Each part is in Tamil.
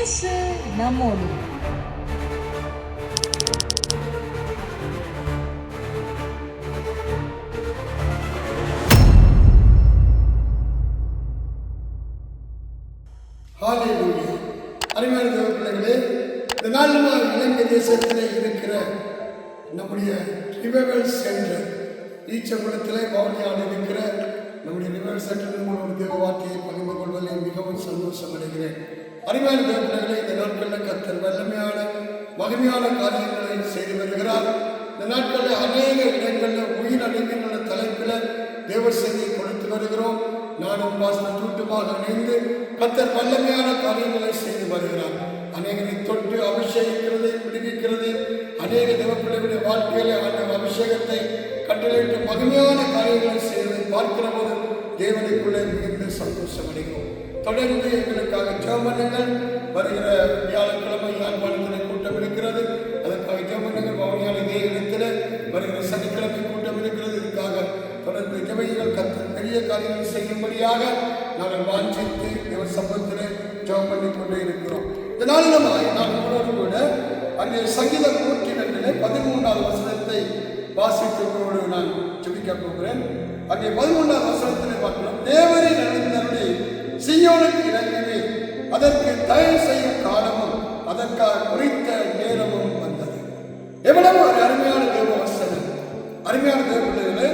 இயேசு நம்மோடு. ஹல்லேலூயா. அருமையான தேவ பிள்ளைகளே, இந்த நாளில் இலங்கை தேசத்திலே இருக்கிற நம்முடைய ரிவைவல் சென்டர் ஈச்சகுளத்திலே பவுனியால் இருக்கிற நம்முடைய ரிவைவல் சென்டர் மூலம் தேவ வார்த்தையை பகிர்ந்து கொள்வதில் மிகவும் சந்தோஷம் அடைகிறேன். அருமையான தேவ பிள்ளைகளே, இந்த நாட்களில் கர்த்தர் வல்லமையான மகிமையான காரியங்களை செய்து வருகிறார். இந்த நாட்களில் அநேக இடங்களில் உயிர் அடைகின்ற தலைப்பில் தேவ செய்தியை கொடுத்து வருகிறோம். நானும் பாஸ்டர் கூட்டமாக இணைந்து கர்த்தர் வல்லமையான காரியங்களை செய்து வருகிறார். அநேகரை தொட்டு அபிஷேகிக்கிறது, விடுவிக்கிறது, அநேக தேவப்பிள்ளைகளுடைய வாழ்க்கையில அந்த அபிஷேகத்தை கட்டளையிட்டு மகிமையான காரியங்களை செய்வதை பார்க்கிற போது தேவனுக்குள்ளே மிகுந்த சந்தோஷம் அடைகிறோம். தொடர்ந்து எங்களுக்காக ஜெபங்கள் வருகிற வியாழக்கிழமை யாழ்ப்பாணத்தில் கூட்டம் இருக்கிறது. அதற்காக ஜெபங்கள் பவுனியால் இதே இடத்துல வருகிற சனிக்கிழமை கூட்டம் இருக்கிறது. இதுக்காக தொடர்ந்து ஜெபங்கள் கர்த்தர் பெரிய காரியங்கள் செய்யும்படியாக நாங்கள் வாஞ்சித்து தேவ சமூகத்தில் ஜெபம் பண்ணி கொண்டே இருக்கிறோம். இதனால் நான் உங்களோடு கூட அங்கே சங்கீதம் 102 13வது வசனத்தை வாசித்தோடு நான் ஜெபிக்க போகிறேன். அங்கே 13வது வசனத்தில் பார்க்கிறோம், தேவரின் அணிந்தருளி சீயோனுக்கு இறங்குவே, அதற்கு தயவு செய்யும் காலமும் அதற்காக குறித்த நேரமும் வந்தது. எவ்வளவு ஒரு அருமையான தேவ வசனம். அருமையான தேவ பிள்ளைகளே,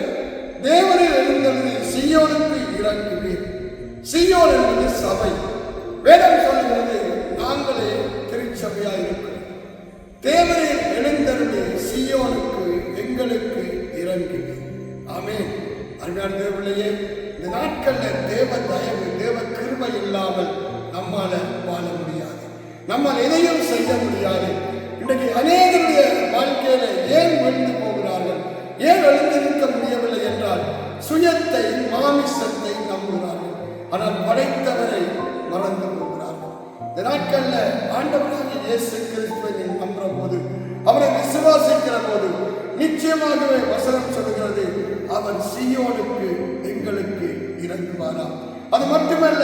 தேவரில் எழுந்தருளி சீயோனுக்கு இறங்குவீர். சீயோன் என்பது சபை. வேதம் சொல்லுகிறது நாங்களே திருச்சபையாக இருக்கிறோம். தேவரில் எழுந்தருளி சீயோனுக்கு எங்களுக்கு இறங்குவீர். ஆமென். அருமையான தேவர்களே, இந்த நாட்களில் தேவ தயவு தேவ கிருபை இல்லாமல் நம்மால வாழ முடியாது, நம்மால் எதையும் செய்ய முடியாது. இன்றைக்கு அநேகருடைய வாழ்க்கையில ஏன் விழுந்து போகிறார்கள், ஏன் எழுந்திருக்க முடியவில்லை என்றால் சுயத்தை மாமிசத்தை நம்புகிறார்கள். ஆனால் படைத்தவரை மறந்து போகிறார்கள். இந்த நாட்கள்ல ஆண்டவராகிய இயேசு கிறிஸ்துவை நம்புற போது, அவரை விசுவாசிக்கிற போது நிச்சயமாகவே வசனம் சொல்கிறது, அவர் சீயோனுக்கு எங்களுக்கு இறங்குவாராம். அது மட்டுமல்ல,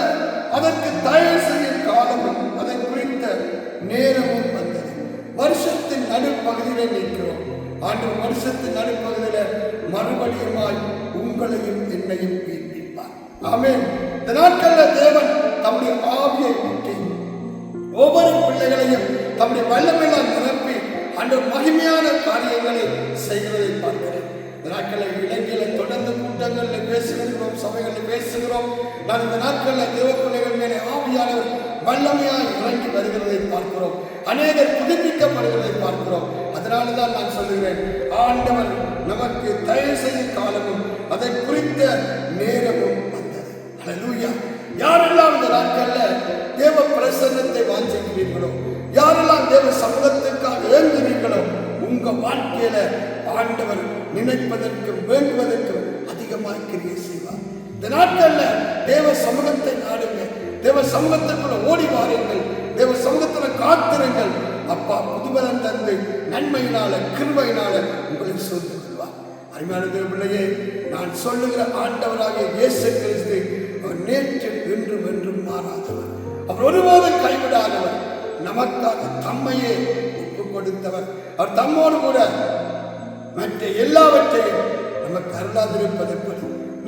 அதற்கு தயவு செய்யும் காலமும் அதை குறித்த நேரமும் வந்தது. வருஷத்தின் நடுப்பகுதியிலே நிற்கிறோம். ஆண்டவர் வருஷத்தின் நடுப்பகுதியில மறுபடியுமாய் உங்களையும் என்னையும் உயிர்ப்பிப்பார். ஆமென். இந்த நாட்களில் தேவன் தம்முடைய ஆவியை ஊற்றி ஒவ்வொரு பிள்ளைகளையும் தம்முடைய வல்லமையால் நிரப்பி அந்த மகிமையான காரியங்களை செய்கிறதை பார்க்கிறேன். இந்த நாட்களில் இலங்கையில தொடர்ந்து கூட்டங்களில் பேசுகிறோம், சபைகளில் பேசுகிறோம். நான் இந்த நாட்களில் தேவ பிள்ளைகள் மேலே ஆவியானவர் வல்லமையாக இறங்கி வருகிறதை பார்க்கிறோம். அநேகர் புதுப்பிக்கப்படுகிறதை பார்க்கிறோம். அதனால்தான் நான் சொல்லுகிறேன், ஆண்டவர் நமக்கு தயவு செய்யும் காலமும் அதை குறித்த நேரமும் வந்தது. ஹல்லேலூயா. யாரெல்லாம் இந்த நாட்களில் தேவ பிரசன்னத்தை வாஞ்சிக்கிறீர்களோ, யாரெல்லாம் தேவ சமூகத்திற்காக ஏங்குகிறீர்களோ, உங்க வாழ்க்கையில ஆண்டவர் நினைப்பதற்கும் வேண்டுவதற்கும் அதிகமாக கிரியை செய்வார். இந்த நாட்கள்ல தேவ சமூகத்தை நாடுங்க, தேவ சமூகத்திற்குள்ள ஓடி வாருங்கள், தேவ சமூகத்துல காத்திருங்கள். அப்பா புதுபலம் தந்து நன்மையினால கிருபையினால உங்களை சூழ்ந்து கொள்வார். அருமையான தேவ பிள்ளையே, நான் சொல்லுகிற ஆண்டவராகிய இயேசு கிறிஸ்து அவர் நேற்று இன்றும் என்றும் மாறாதவர். அவர் ஒருபோதும் கைவிடாதவர். நமக்காக தம்மையே ஒப்பு கொடுத்தவர். அவர் தம்மோடு கூட மற்ற எல்லாவற்றையும் நமக்கு அருளாதிருப்பதற்கு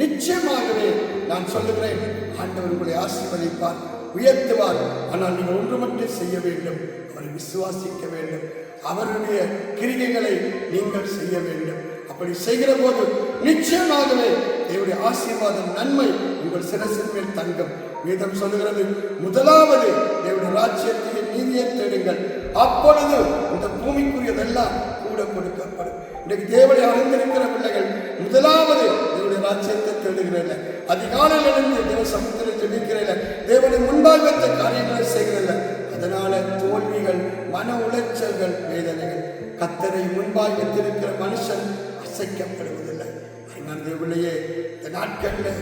நிச்சயமாகவே நான் சொல்லுகிறேன், ஆண்டவர் உங்களை ஆசீர்வதிப்பார், உயர்த்துவார். ஆனால் நீங்கள் ஒன்று மட்டும் செய்ய வேண்டும், அவரை விசுவாசிக்க வேண்டும், அவருடைய கிரிகைகளை நீங்கள் செய்ய வேண்டும். அப்படி செய்கிற போது நிச்சயமாகவே தேவனுடைய ஆசீர்வாதம் நன்மை உங்கள் சிரசின் மேல் தங்கும். வேதம் சொல்லுகிறது, முதலாவது தேவனுடைய ராஜ்யத்தையும் நீதியை தேடுங்கள், அப்பொழுது இந்த பூமிக்குரியதெல்லாம் கூட கொடுக்கப்படும். இன்றைக்கு தேவனை அறிந்திருக்கிற பிள்ளைகள் முதலாவது தேவனுடைய ராஜ்யத்தை தேடுகிறதில்லை, அதிகாலையில் இருந்து தேவ சமூகத்தில் ஜெபிக்கிறதில்லை, தேவனை முன்பாக வைத்த காரியங்களை செய்கிறதில்லை. அதனால தோல்விகள், மன உளைச்சல்கள், வேதனைகள். கர்த்தரை முன்பாக வைத்திருக்கிற மனுஷன் அசைக்கப்படுவதில்லை. அதனால் தேவனையே, இந்த நாட்களில்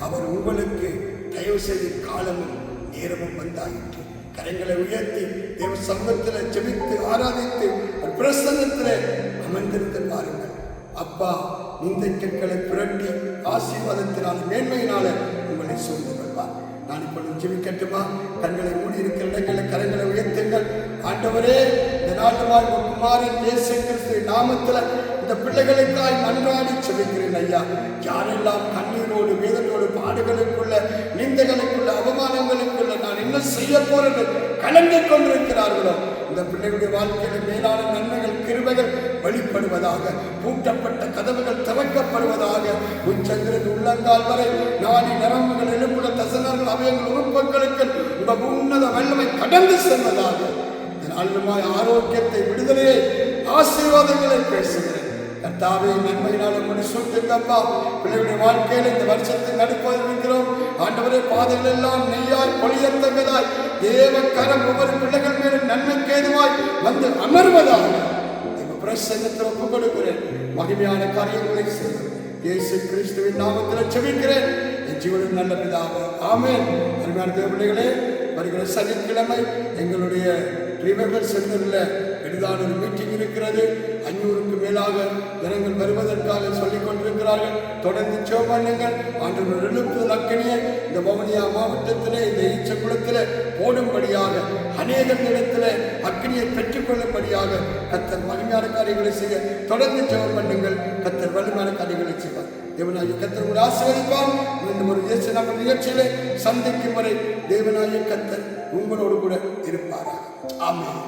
அவர் உங்களுக்கு தயவு செய்து காலமும் நேரமும் வந்தாயிற்று. கரங்களை உயர்த்தி தேவ சமூகத்தில் ஜெபித்து ஆராதித்து பிரசன்னத்தில் அமர்ந்திருந்து பாருங்கள். அப்பா இந்த கற்களை புரட்டி ஆசீர்வாதத்தினால் மேன்மையினால உங்களை சூழ்ந்து கொள்வார். நான் இப்பொழுது ஜெபிக்கட்டுமா? கண்களை மூடி இருக்கிற இடங்களில் கரங்களை உயர்த்துங்கள். ஆண்டவரே, இந்த நாளுமாய் குமாரன் இயேசு கிறிஸ்து நாமத்தில் இந்த பிள்ளைகளுக்காய் மன்றாடி செபிக்கிறேன் ஐயா. யாரெல்லாம் கண்ணீரோடு வேதனோடு பாடுகளுக்குள்ள நிந்தைகளுக்குள்ள அவமானங்களுக்குள்ள நான் என்ன செய்ய போறது கலங்கிக் கொண்டிருக்கிறார்களோ, இந்த பிள்ளைகளுடைய வாழ்க்கையில் மேலான நன்மைகள் கிருபைகள் வெளிப்படுவதாக, பூட்டப்பட்ட கதவுகள் திறக்கப்படுவதாக, உச்சங்கிலிருந்து உள்ளங்கால் வரை நாடி நரம்புகள் எலும்புகள் தசனர்கள் அவயங்கள் உறுப்புகளுக்கு உங்கள் உன்னத வல்லமை கடந்து செல்வதாக. இதனாலுமாய் ஆரோக்கியத்தை விடுதலையை ஆசீர்வாதங்களை பேசுகிறேன். கர்த்தாவே, நன்மையினாலும் முடிசூட்டுங்கப்பா. பிள்ளைகளுடைய வாழ்க்கையில் இந்த வருஷத்தை நடுப்பதிருக்கிறோம். ஆண்டவரே, பாதைகள் எல்லாம் நெய்யாய் பொழியத்தக்கதாய் தேவ கரம் ஒவ்வொரு பிள்ளைகள் மேலும் நன்மைக்கு ஏதுவாய் வந்து அமர்வதாக பிரசன்னத்தில் ஒப்புக் கொடுக்கிறேன். மகிமையான காரியங்களை செய்கிறேன். இயேசு கிறிஸ்துவின் நாமத்தில் ஜெபிக்கிறேன் என் ஜீவனின் நல்ல பிதாவே, ஆமென். அருமையான தேவ பிள்ளைகளே, வருகிற சனிக்கிழமை எங்களுடைய ரிவைவல் சென்டரில் எளிதான ஒரு மீட்டிங் இருக்கிறது. 500க்கு மேலாக ஜனங்கள் வருவதற்காக சொல்லிக் கொண்டிருக்கிறார்கள். தொடர்ந்து ஜெபம் பண்ணுங்கள். ஆண்டவர் எழுப்புதல் அக்கினியை இந்த வவுனியா மாவட்டத்திலே இந்த ஈச்சக்குளத்தில் போடும்படியாக, அநேகத்திடத்தில் அக்கினியை பெற்றுக்கொள்ளும்படியாக கர்த்தர் மகிமையான காரியங்களை செய்ய தொடர்ந்து ஜெபம் பண்ணுங்கள். கர்த்தர் வலிமையான காரியங்களை செய்வார். தேவனாகிய கர்த்தர் உங்களை ஆசீர்வதிப்பார். மீண்டும் ஒரு இயேசு நம்ம நிகழ்ச்சியிலே சந்திக்கும் வரை தேவனாகிய கர்த்தர் உங்களோடு கூட இருப்பாராக. ஆமென்.